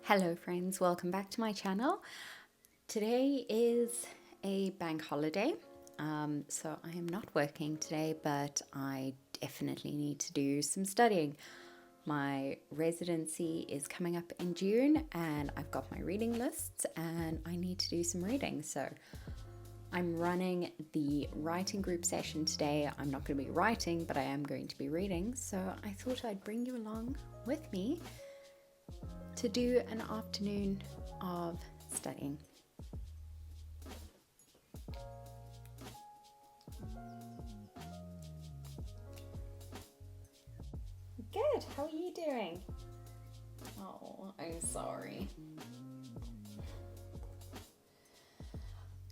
Hello friends, welcome back to my channel. Today is a bank holiday, so I am not working today, but I definitely need to do some studying. My residency is coming up in June and I've got my reading lists and I need to do some reading. So I'm running the writing group session today. I'm not going to be writing, but I am going to be reading. So I thought I'd bring you along with me to do an afternoon of studying. Good, how are you doing? Oh, I'm sorry.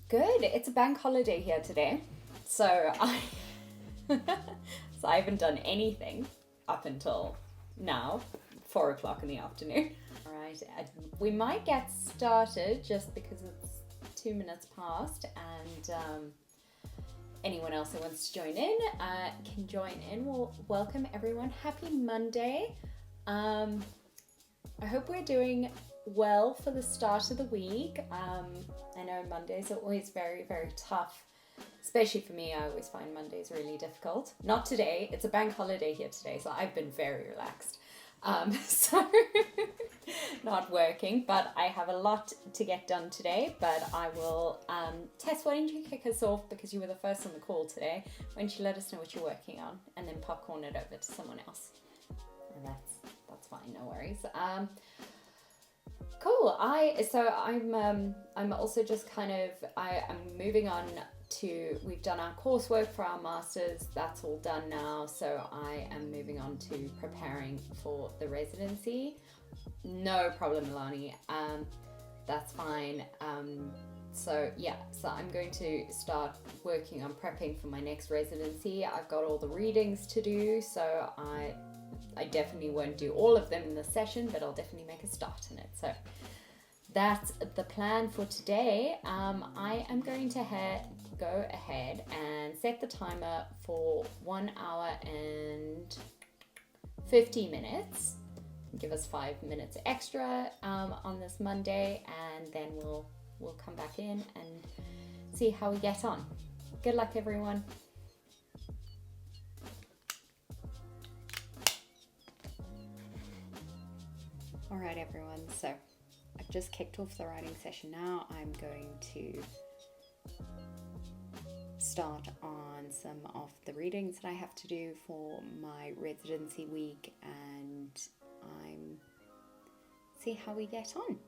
Good, it's a bank holiday here today. So I haven't done anything up until now, 4 o'clock in the afternoon. All right, we might get started just because it's 2 minutes past, and anyone else who wants to join in can join in. Well, welcome everyone. Happy Monday. I hope we're doing well for the start of the week. I know Mondays are always very, very tough, especially for me. I always find Mondays really difficult. Not today, it's a bank holiday here today, so I've been very relaxed. So not working, but I have a lot to get done today. But I will Tess, why don't you kick us off, because you were the first on the call today. Why don't you let us know what you're working on and then popcorn it over to someone else. And that's fine, no worries. Cool. I'm also just I'm moving on to, we've done our coursework for our masters, that's all done now, so I am moving on to preparing for the residency. No problem, Milani, that's fine. So I'm going to start working on prepping for my next residency. I've got all the readings to do, so I definitely won't do all of them in the session, but I'll definitely make a start in it. So that's the plan for today. I am going to go ahead and set the timer for 1 hour and 50 minutes. Give us 5 minutes extra on this Monday, and then we'll come back in and see how we get on. Good luck, everyone. All right, everyone. So I've just kicked off the writing session now. I'm going to start on some of the readings that I have to do for my residency week, and see how we get on.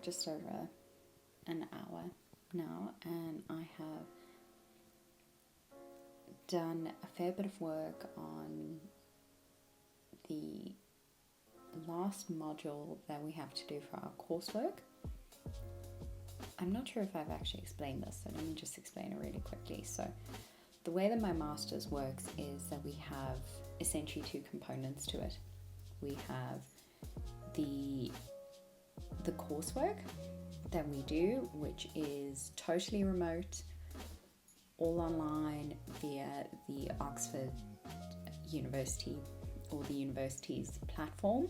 just over an hour now, and I have done a fair bit of work on the last module that we have to do for our coursework. I'm not sure if I've actually explained this, so let me just explain it really quickly. So the way that my master's works is that we have essentially two components to it. We have the coursework that we do, which is totally remote, all online via the Oxford University or the university's platform,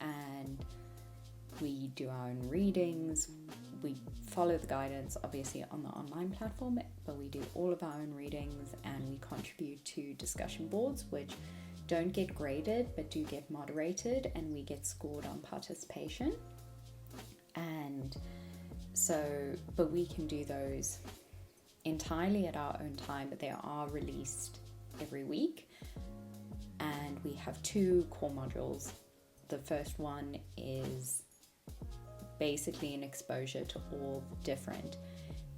and we do our own readings. We follow the guidance obviously on the online platform, but we do all of our own readings, and we contribute to discussion boards which don't get graded but do get moderated, and we get scored on participation. And so, but we can do those entirely at our own time, but they are released every week. And we have two core modules. The first one is basically an exposure to all the different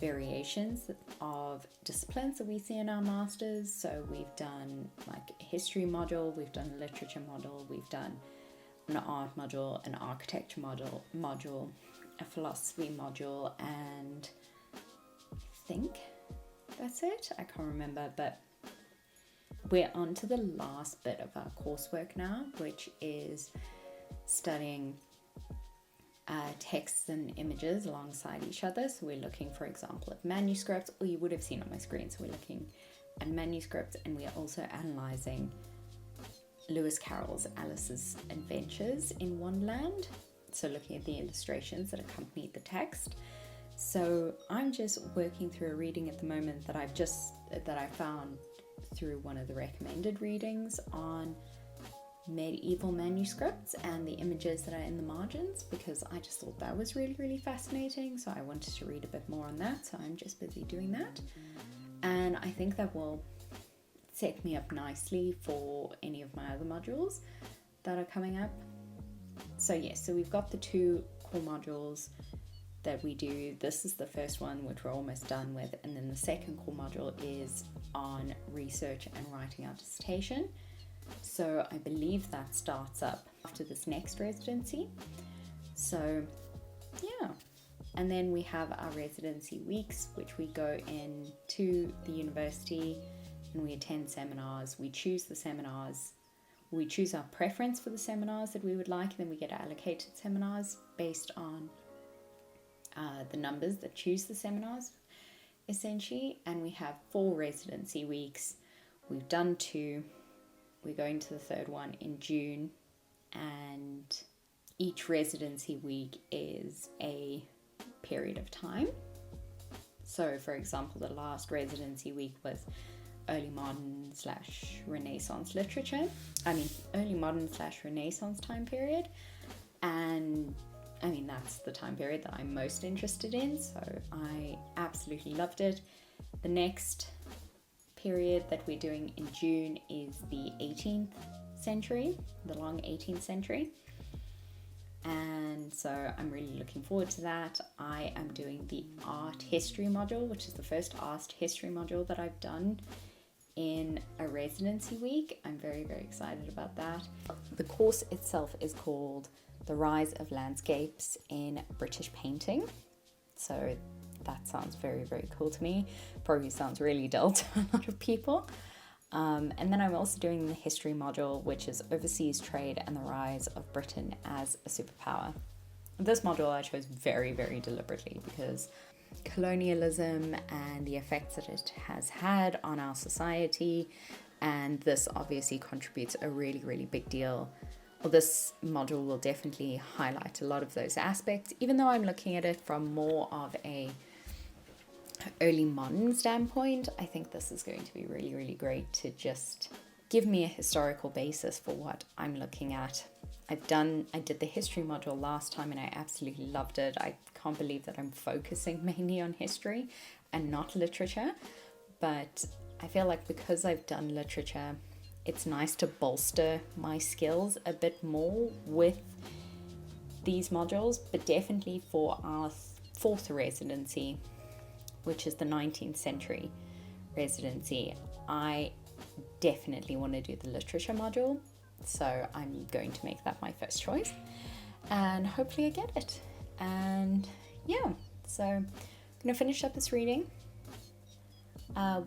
variations of disciplines that we see in our masters. So we've done like a history module, we've done a literature module, we've done an art module, an architecture module, a philosophy module, and I think that's it. I can't remember, but we're on to the last bit of our coursework now, which is studying texts and images alongside each other. So we're looking, for example, at manuscripts, or you would have seen on my screen. So we're looking at manuscripts, and we are also analysing Lewis Carroll's Alice's Adventures in Wonderland. So looking at the illustrations that accompanied the text. So I'm just working through a reading at the moment that I found through one of the recommended readings on medieval manuscripts and the images that are in the margins, because I just thought that was really, really fascinating. So I wanted to read a bit more on that. So I'm just busy doing that. And I think that will set me up nicely for any of my other modules that are coming up. So yes, so we've got the two core modules that we do. This is the first one, which we're almost done with. And then the second core module is on research and writing our dissertation. So I believe that starts up after this next residency. So yeah. And then we have our residency weeks, which we go into the university and we attend seminars. We choose the seminars. We choose our preference for the seminars that we would like, and then we get allocated seminars based on the numbers that choose the seminars, essentially. And we have 4 residency weeks. We've done 2. We're going to the third one in June, and each residency week is a period of time. So for example, the last residency week was early modern / Renaissance literature. Early modern / Renaissance time period. And that's the time period that I'm most interested in. So I absolutely loved it. The next period that we're doing in June is the 18th century, the long 18th century. And so I'm really looking forward to that. I am doing the art history module, which is the first art history module that I've done in a residency week. I'm very, very excited about that. The course itself is called The Rise of Landscapes in British Painting. So that sounds very, very cool to me. Probably sounds really dull to a lot of people. And then I'm also doing the history module, which is overseas trade and the rise of Britain as a superpower. This module I chose very, very deliberately because colonialism and the effects that it has had on our society, and this obviously contributes a really, really big deal. Well, this module will definitely highlight a lot of those aspects, even though I'm looking at it from more of a early modern standpoint. I think this is going to be really, really great to just give me a historical basis for what I'm looking at. I did the history module last time and I absolutely loved it. I can't believe that I'm focusing mainly on history and not literature, but I feel like because I've done literature, it's nice to bolster my skills a bit more with these modules, but definitely for our fourth residency, which is the 19th century residency, I definitely want to do the literature module. So I'm going to make that my first choice, and hopefully I get it. And yeah, so I'm going to finish up this reading.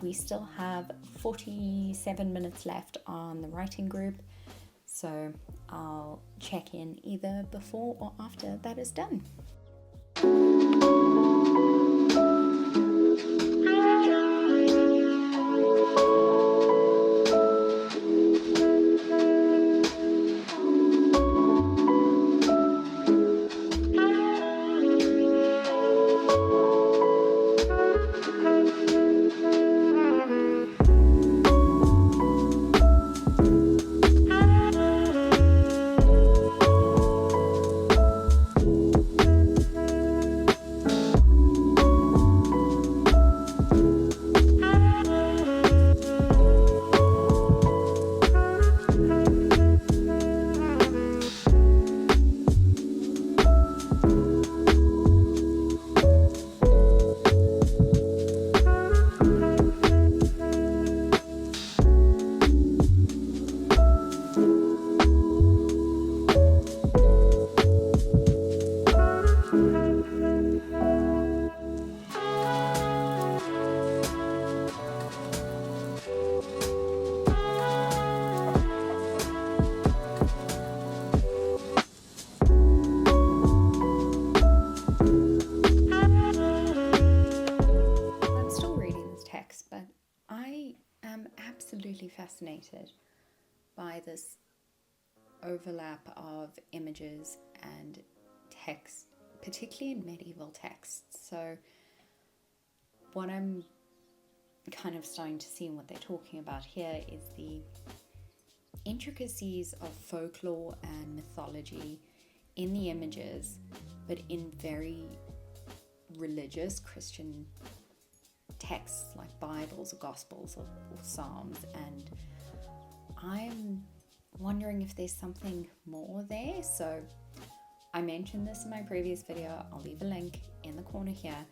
We still have 47 minutes left on the writing group, so I'll check in either before or after that is done. Absolutely fascinated by this overlap of images and text, particularly in medieval texts. So what I'm kind of starting to see and what they're talking about here is the intricacies of folklore and mythology in the images, but in very religious Christian texts like Bibles or Gospels or Psalms. And I'm wondering if there's something more there. So I mentioned this in my previous video. I'll leave a link in the corner here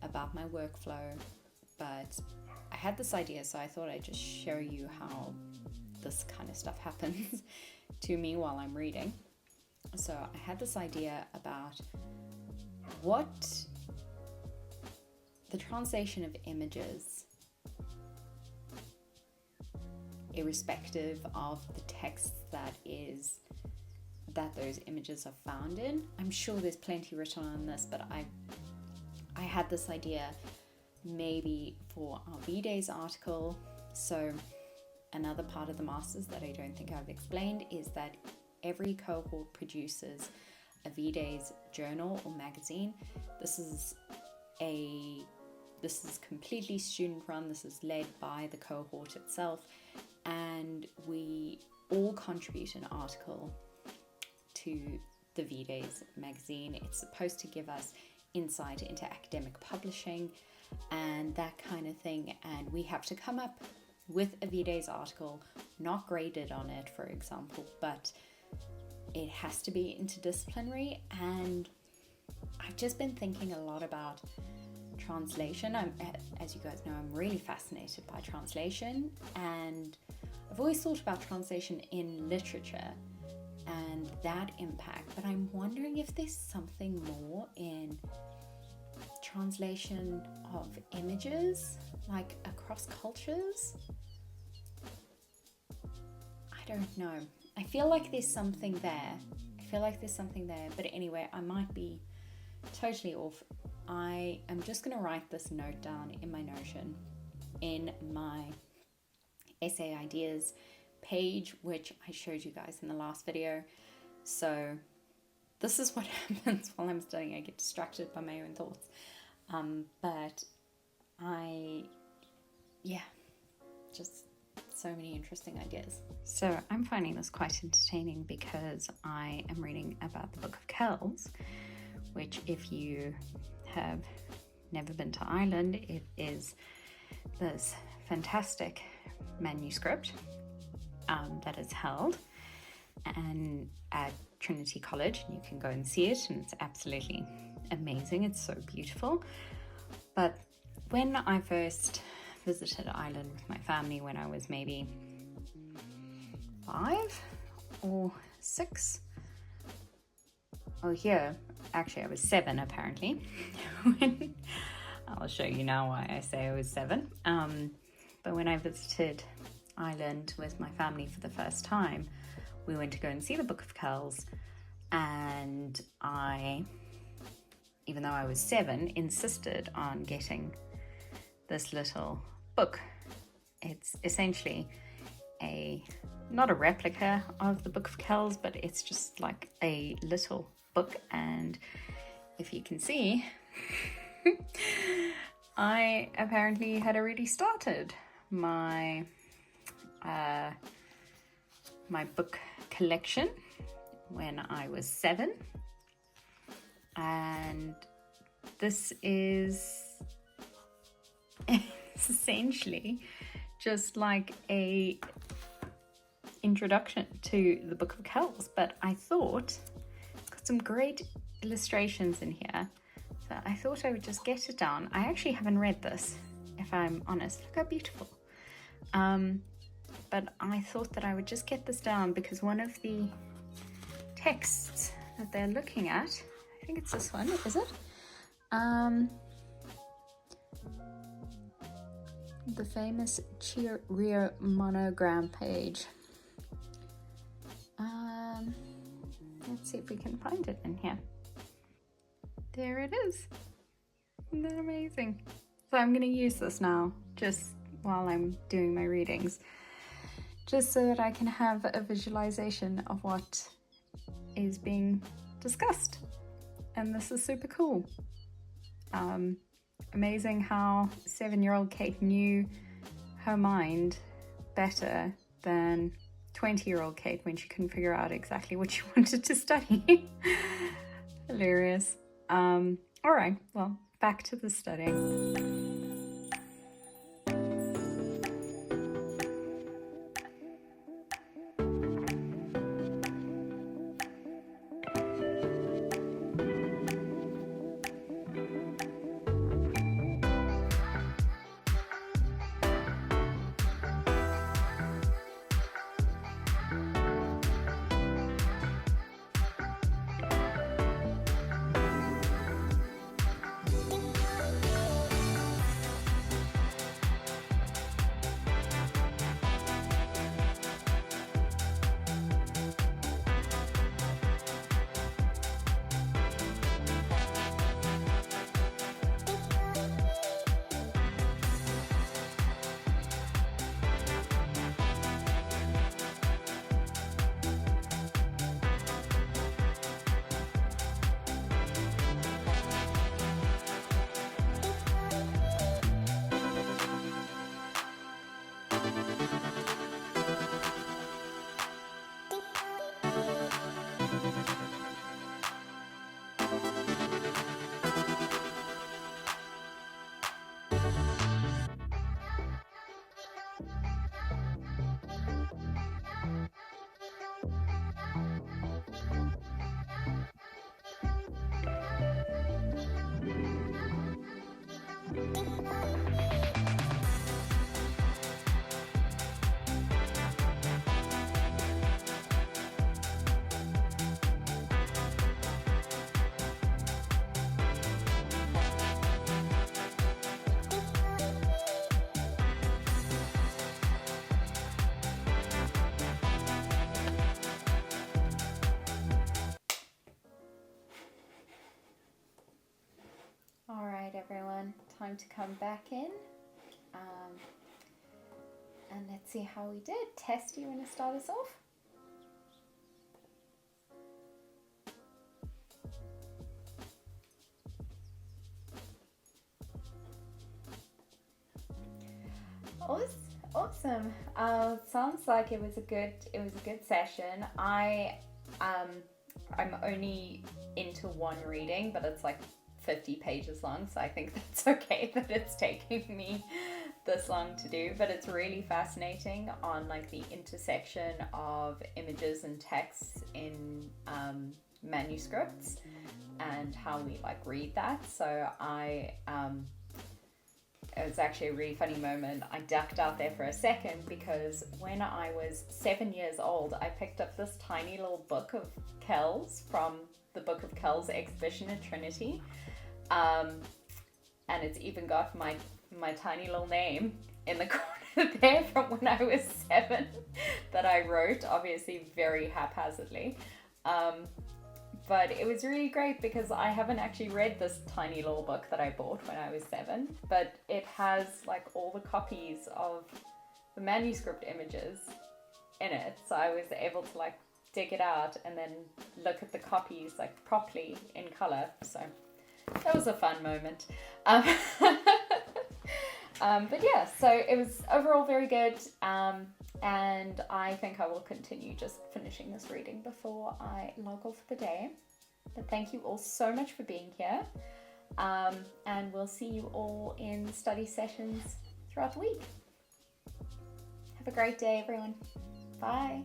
about my workflow, but I had this idea, so I thought I'd just show you how this kind of stuff happens to me while I'm reading. So I had this idea about what the translation of images, irrespective of the text that those images are found in. I'm sure there's plenty written on this, but I had this idea maybe for our V-Days article. So another part of the Masters that I don't think I've explained is that every cohort produces a V-Days journal or magazine. This is completely student run. This is led by the cohort itself, and we all contribute an article to the V-Days magazine. It's supposed to give us insight into academic publishing and that kind of thing, and we have to come up with a V-Days article, not graded on it, for example, but it has to be interdisciplinary. And I've just been thinking a lot about translation. As you guys know, I'm really fascinated by translation, and I've always thought about translation in literature and that impact, but I'm wondering if there's something more in translation of images, like across cultures. I don't know. I feel like there's something there. But anyway, I might be totally off. I am just going to write this note down in my Notion, in my essay ideas page, which I showed you guys in the last video. So this is what happens while I'm studying. I get distracted by my own thoughts. But just so many interesting ideas. So I'm finding this quite entertaining because I am reading about the Book of Kells, which, if you have never been to Ireland, it is this fantastic manuscript that is held, and at Trinity College, and you can go and see it, and it's absolutely amazing. It's so beautiful. But when I first visited Ireland with my family, when I was maybe 5 or 6, here actually I was 7 apparently. I'll show you now why I say I was 7. But when I visited Ireland with my family for the first time, we went to go and see the Book of Kells, and I, even though I was 7, insisted on getting this little book. It's essentially not a replica of the Book of Kells, but it's just like a little book. And if you can see, I apparently had already started my my book collection when I was 7, and this is essentially just like a introduction to the Book of Kells, but I thought it's got some great illustrations in here, so I thought I would just get it down. I actually haven't read this, if I'm honest. Look how beautiful. But I thought that I would just get this down because one of the texts that they're looking at, I think it's this one, is it? The famous Cheerio monogram page. Let's see if we can find it in here. There it is. Isn't that amazing? So I'm going to use this now, just while I'm doing my readings, just so that I can have a visualization of what is being discussed. And this is super cool. Amazing how 7-year-old Cait knew her mind better than 20-year-old Cait when she couldn't figure out exactly what she wanted to study. Hilarious. All right, well, back to the studying. All right, everyone, time to come back in. And let's see how we did. Tess, do you want to start us off? Awesome. Sounds like it was a good session. I'm only into one reading, but it's like 50 pages long, so I think that's okay that it's taking me this long to do, but it's really fascinating on like the intersection of images and texts in manuscripts and how we like read that. So it was actually a really funny moment. I ducked out there for a second because when I was 7 years old, I picked up this tiny little book of Kells from the Book of Kells exhibition at Trinity. And it's even got my tiny little name in the corner there from when I was 7 that I wrote, obviously very haphazardly. But it was really great because I haven't actually read this tiny little book that I bought when I was 7, but it has like all the copies of the manuscript images in it. So I was able to like dig it out and then look at the copies like properly in color. So that was a fun moment. But yeah, so it was overall very good. And I think I will continue just finishing this reading before I log off for the day. But thank you all so much for being here. And we'll see you all in study sessions throughout the week. Have a great day, everyone. Bye.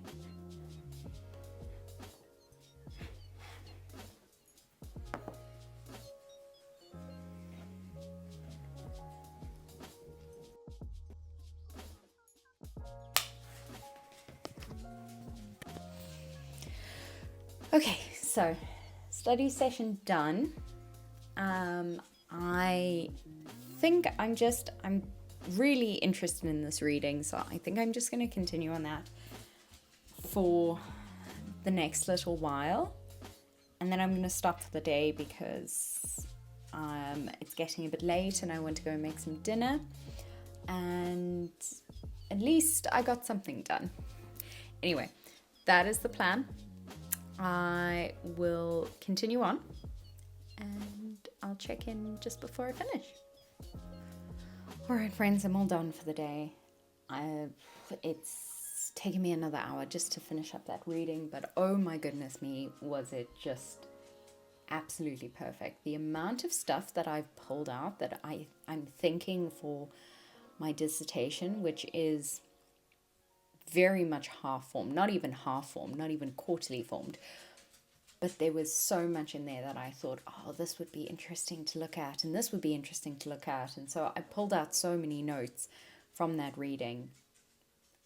Okay, so study session done. I think I'm really interested in this reading, so I think I'm just going to continue on that for the next little while, and then I'm going to stop for the day because it's getting a bit late and I want to go and make some dinner, and at least I got something done. Anyway, that is the plan. I will continue on and I'll check in just before I finish. Alright friends, I'm all done for the day. It's taken me another hour just to finish up that reading, but oh my goodness me, was it just absolutely perfect. The amount of stuff that I've pulled out that I'm thinking for my dissertation, which is very much half-formed, not even half-formed, not even quarterly formed, but there was so much in there that I thought, oh, this would be interesting to look at, and this would be interesting to look at, and so I pulled out so many notes from that reading,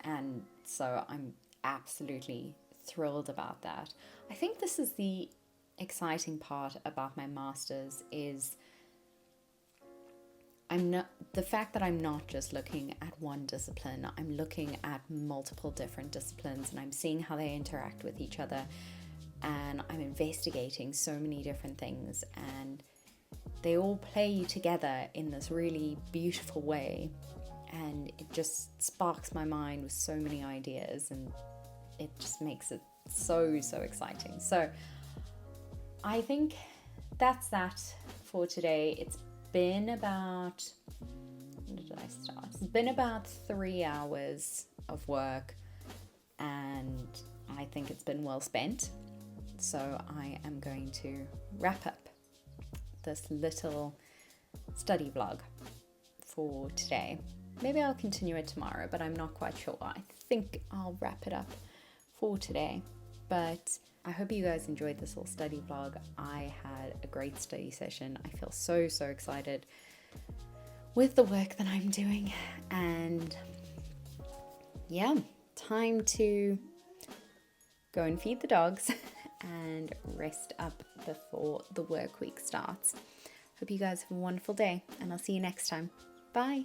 and so I'm absolutely thrilled about that. I think this is the exciting part about my master's is the fact that I'm not just looking at one discipline, I'm looking at multiple different disciplines and I'm seeing how they interact with each other, and I'm investigating so many different things and they all play together in this really beautiful way, and it just sparks my mind with so many ideas and it just makes it so exciting. So I think that's that for today. It's been about, when did I start? It's been about 3 hours of work and I think it's been well spent. So I am going to wrap up this little study vlog for today. Maybe I'll continue it tomorrow, but I'm not quite sure. I think I'll wrap it up for today. But I hope you guys enjoyed this little study vlog. I had a great study session. I feel so excited with the work that I'm doing. And yeah, time to go and feed the dogs and rest up before the work week starts. Hope you guys have a wonderful day and I'll see you next time. Bye.